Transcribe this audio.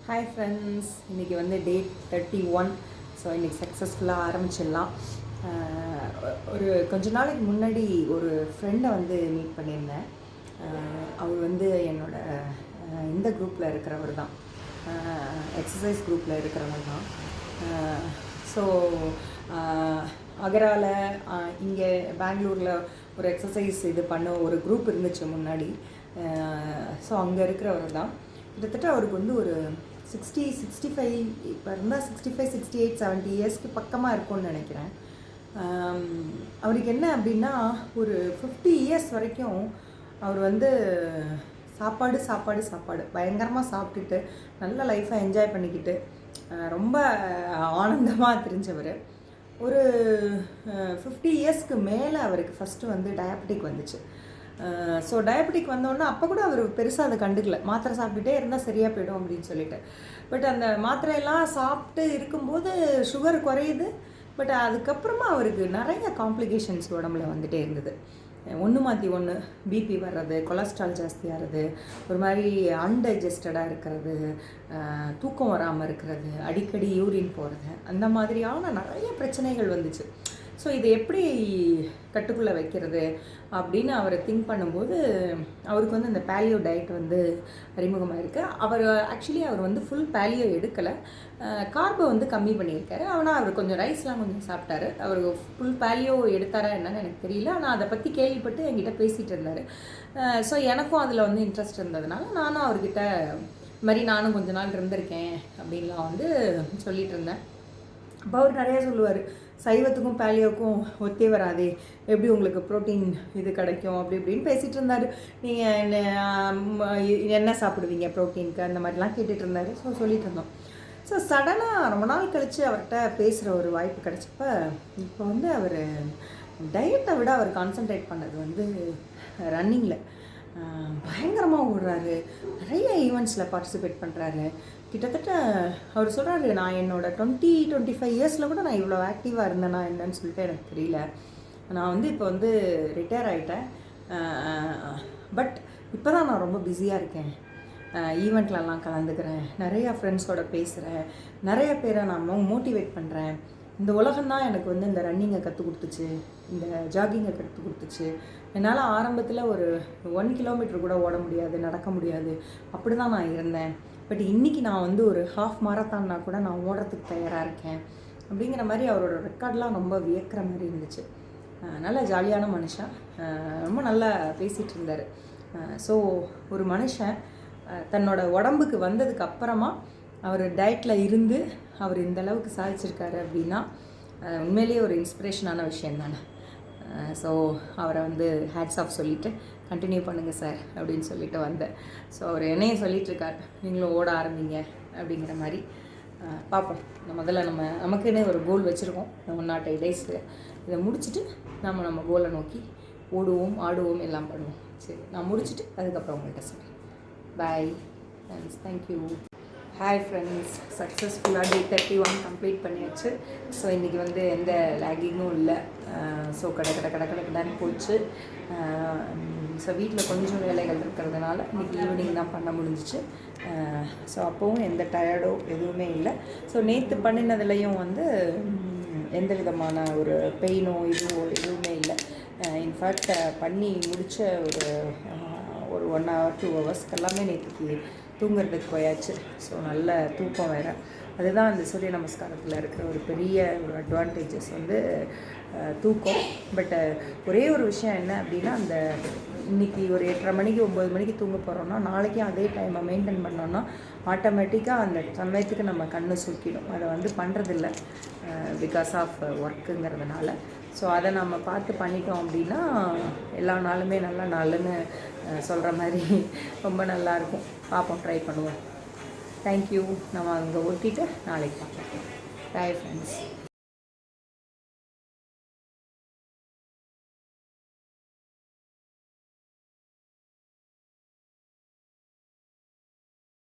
Hi friends, இன்றைக்கி வந்து டே 31. So இன்றைக்கி சக்ஸஸ்ஃபுல்லாக ஆரம்பிச்சிடலாம். ஒரு கொஞ்ச நாளைக்கு முன்னாடி ஒரு ஃப்ரெண்டை வந்து மீட் பண்ணியிருந்தேன். அவர் வந்து என்னோட இந்த குரூப்பில் இருக்கிறவர் தான், எக்ஸசைஸ் குரூப்பில் இருக்கிறவர் தான். ஸோ அகரால இங்கே பெங்களூரில் ஒரு எக்ஸசைஸ் இது பண்ண ஒரு குரூப் இருந்துச்சு முன்னாடி. ஸோ அங்கே இருக்கிறவர் தான். கிட்டத்தட்ட அவருக்கு வந்து ஒரு 65 இப்போ இருந்தால் 65, 68, 70 இயர்ஸ்க்கு பக்கமாக இருக்கும்னு நினைக்கிறேன். அவருக்கு என்ன அப்படின்னா, ஒரு 50 இயர்ஸ் வரைக்கும் அவர் வந்து சாப்பாடு சாப்பாடு சாப்பாடு பயங்கரமாக சாப்பிட்டுட்டு நல்ல லைஃப்பை என்ஜாய் பண்ணிக்கிட்டு ரொம்ப ஆனந்தமாக தெரிஞ்சவர். ஒரு 50 இயர்ஸ்க்கு மேலே அவருக்கு ஃபஸ்ட்டு வந்து டயபெட்டிக் வந்துச்சு. ஸோ டயபெட்டிக் வந்தோடனே அப்போ கூட அவர் பெருசாக அதை கண்டுக்கல. மாத்திரை சாப்பிட்டுட்டே இருந்தால் சரியாக போய்டும் அப்படின்னு சொல்லிட்டு. பட் அந்த மாத்திரையெல்லாம் சாப்பிட்டு இருக்கும்போது சுகர் குறையுது. பட் அதுக்கப்புறமா அவருக்கு நிறைய காம்ப்ளிகேஷன்ஸ் உடம்புல வந்துகிட்டே இருந்தது. ஒன்று மாற்றி ஒன்று, பிபி வர்றது, கொலஸ்ட்ரால் ஜாஸ்தியாகிறது, ஒரு மாதிரி அன்டைஜஸ்டடாக இருக்கிறது, தூக்கம் வராமல் இருக்கிறது, அடிக்கடி யூரின் போகிறது, அந்த மாதிரியான நிறைய பிரச்சனைகள் வந்துச்சு. ஸோ இதை எப்படி கட்டுக்குள்ளே வைக்கிறது அப்படின்னு அவர் திங்க் பண்ணும்போது, அவருக்கு வந்து இந்த பேலியோ டயட் வந்து அறிமுகமாக இருக்குது. அவர் வந்து ஃபுல் பேலியோ எடுக்கலை, கார்பை வந்து கம்மி பண்ணியிருக்காரு. ஆனால் அவர் கொஞ்சம் ரைஸ்லாம் கொஞ்சம் சாப்பிட்டாரு. அவர் ஃபுல் பேலியோ எடுத்தாரா என்னன்னு எனக்கு தெரியல. ஆனால் அதை பற்றி கேள்விப்பட்டு என்கிட்ட பேசிகிட்டு இருந்தார். ஸோ எனக்கும் அதில் வந்து இன்ட்ரெஸ்ட் இருந்ததுனால நானும் அவர்கிட்ட இது மாதிரி நானும் கொஞ்ச நாள் இருந்திருக்கேன் அப்படின்லாம் வந்து சொல்லிகிட்டு இருந்தேன். அப்போ அவர் நிறையா சொல்லுவார், சைவத்துக்கும் பேலியோவுக்கும் ஒத்தே வராதே, எப்படி உங்களுக்கு ப்ரோட்டீன் இது கிடைக்கும் அப்படி இப்படின்னு பேசிகிட்டு இருந்தார். நீங்கள் என்ன சாப்பிடுவீங்க ப்ரோட்டீனுக்கு, அந்த மாதிரிலாம் கேட்டுட்டு இருந்தார். ஸோ சொல்லிட்டு இருந்தோம். ஸோ சடனாக ரொம்ப நாள் கழித்து அவர்கிட்ட பேசுகிற ஒரு வாய்ப்பு கிடச்சப்ப, இப்போ வந்து அவர் டயட்டை விட அவர் கான்சன்ட்ரேட் பண்ணது வந்து ரன்னிங்கில் பயங்கரமாக ஓடுறாரு. நிறைய ஈவெண்ட்ஸில் பார்ட்டிசிபேட் பண்ணுறாரு. கிட்டத்தட்ட அவர் சொல்கிறாரு, நான் என்னோட 25 இயர்ஸில் கூட நான் இவ்வளோ ஆக்டிவாக இருந்தேனா என்னன்னு சொல்லிட்டு எனக்கு தெரியல. நான் வந்து இப்போ வந்து ரிட்டையர் ஆகிட்டேன். பட் இப்போ தான் நான் ரொம்ப பிஸியாக இருக்கேன். ஈவெண்ட்லலாம் கலந்துக்கிறேன், நிறையா ஃப்ரெண்ட்ஸோடு பேசுகிறேன், நிறைய பேரை நான் மோட்டிவேட் பண்ணுறேன். இந்த உலகம்தான் எனக்கு வந்து இந்த ரன்னிங்கை கற்றுக் கொடுத்துச்சு, இந்த ஜாகிங்கை கற்றுக் கொடுத்துச்சு. என்னால் ஆரம்பத்தில் ஒரு 1 கிலோமீட்டர் கூட ஓட முடியாது, நடக்க முடியாது, அப்படி தான் நான் இருந்தேன். பட் இன்றைக்கி நான் வந்து ஒரு ஹாஃப் மாரத்தான்னா கூட நான் ஓடுறதுக்கு தயாராக இருக்கேன் அப்படிங்கிற மாதிரி அவரோட ரெக்கார்ட்லாம் ரொம்ப வியக்கிற மாதிரி இருந்துச்சு. நல்ல ஜாலியான மனுஷன், ரொம்ப நல்லா பேசிகிட்டு இருந்தார். ஸோ ஒரு மனுஷன் தன்னோட உடம்புக்கு வந்ததுக்கு அப்புறமா அவர் டயட்டில் இருந்து அவர் இந்த அளவுக்கு சாதிச்சிருக்காரு அப்படின்னா உண்மையிலேயே ஒரு இன்ஸ்பிரேஷனான விஷயம் தானே. ஸோ அவரை வந்து ஹேட்ஸ் ஆஃப் சொல்லிவிட்டு கண்டினியூ பண்ணுங்கள் சார் அப்படின்னு சொல்லிட்டு வந்தேன். ஸோ அவர் என்னையும் சொல்லிகிட்ருக்கார், நீங்களும் ஓட ஆரம்பிங்க அப்படிங்கிற மாதிரி. பார்ப்போம். முதல்ல நமக்குன்னே ஒரு கோல் வச்சுருக்கோம், 108 days. இதை முடிச்சுட்டு நம்ம கோலை நோக்கி ஓடுவோம், ஆடுவோம், எல்லாம் பண்ணுவோம். சரி, நான் முடிச்சுட்டு அதுக்கப்புறம் உங்கள்கிட்ட சொல்கிறேன். Bye friends, thank you. Hi friends, சக்ஸஸ்ஃபுல்லாக டே 31 கம்ப்ளீட் பண்ணியாச்சு. ஸோ இன்றைக்கி வந்து எந்த லேகிங்கும் இல்லை. ஸோ கடை போச்சு. ஸோ வீட்டில் கொஞ்சம் வேலைகள் இருக்கிறதுனால இன்றைக்கி ஈவினிங் தான் பண்ண முடிஞ்சிச்சு. ஸோ அப்போவும் எந்த டயர்டோ எதுவுமே இல்லை. ஸோ நேற்று பண்ணினதுலேயும் வந்து எந்த விதமான ஒரு பெயினோ எதுவுமே இல்லை. இன்ஃபேக்ட் பண்ணி முடித்த ஒரு 1 hour 2 hours எல்லாமே நேற்றுக்கு தூங்குறதுக்கு போயாச்சு. ஸோ நல்ல தூக்கம் வேறு. அதுதான் அந்த சூரிய நமஸ்காரத்தில் இருக்கிற ஒரு பெரிய ஒரு அட்வான்டேஜஸ் வந்து தூக்கம். பட் ஒரே ஒரு விஷயம் என்ன அப்படின்னா, அந்த இன்றைக்கி ஒரு 8:30 மணிக்கு 9 மணிக்கு தூங்க போகிறோன்னா நாளைக்கும் அதே டைமை மெயின்டைன் பண்ணோன்னா ஆட்டோமேட்டிக்காக அந்த சமயத்துக்கு நம்ம கண்ணு சுக்கிடும். அதை வந்து பண்ணுறதில்ல பிகாஸ் ஆஃப் ஒர்க்குங்கிறதுனால. ஸோ அதை நம்ம பார்த்து பண்ணிட்டோம் அப்படின்னா எல்லா நாளுமே நல்ல நாளுன்னு சொல்கிற மாதிரி ரொம்ப நல்லாயிருக்கும். பார்ப்போம், ட்ரை பண்ணுவோம். தேங்க்யூ. நம்ம அங்கே ஒட்டிட்டு நாளைக்கு பார்க்கலாம். Bye friends.